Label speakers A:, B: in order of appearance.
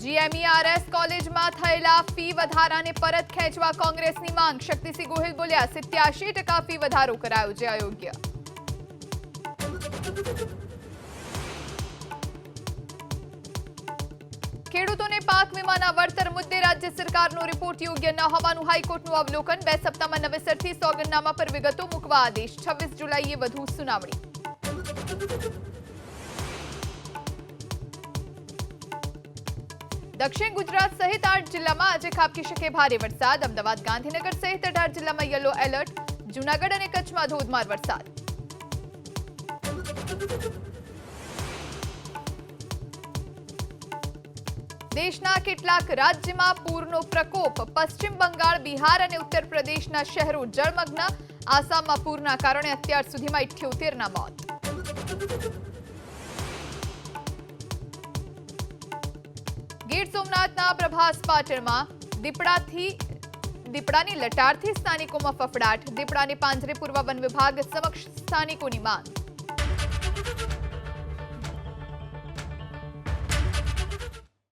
A: GMERS કોલેજમાં થયેલા fee વધારાને પરત ખેંચવા કોંગ્રેસની માંગ. શક્તિસિંહ ગોહિલ બોલ્યા 87% ફી વધારો કરાયો છે અયોગ્ય. ખેડૂતોને પાક વીમાના વળતર મુદ્દે રાજ્ય સરકારનો રિપોર્ટ યોગ્ય ન હોવાનું હાઈકોર્ટનું અવલોકન. 2 સપ્તાહમાં નવેસરથી સોગંદનામા પર વિગતો મૂકવા આદેશ. 26 જુલાઈએ વધુ સુનાવણી. દક્ષિણ ગુજરાત સહિત 8 જિલ્લામાં આજે ખાબકી શકે ભારે વરસાદ. અમદાવાદ, ગાંધીનગર સહિત 18 જિલ્લામાં યલો એલર્ટ. જૂનાગઢ અને કચ્છમાં ધોધમાર વરસાદ. દેશના કેટલાક રાજ્યમાં પૂરનો પ્રકોપ. પશ્ચિમ બંગાળ, બિહાર અને ઉત્તર પ્રદેશના શહેરો જળમગ્ન. આસામમાં પૂરના કારણે અત્યાર સુધીમાં 78ના મોત. ગીર સોમનાથના પ્રભાસ પાટણમાં દીપડાની લટારથી સ્થાનિકોમાં ફફડાટ. દીપડાને પાંજરે પૂરવા વન વિભાગ સમક્ષ સ્થાનિકોની માંગ.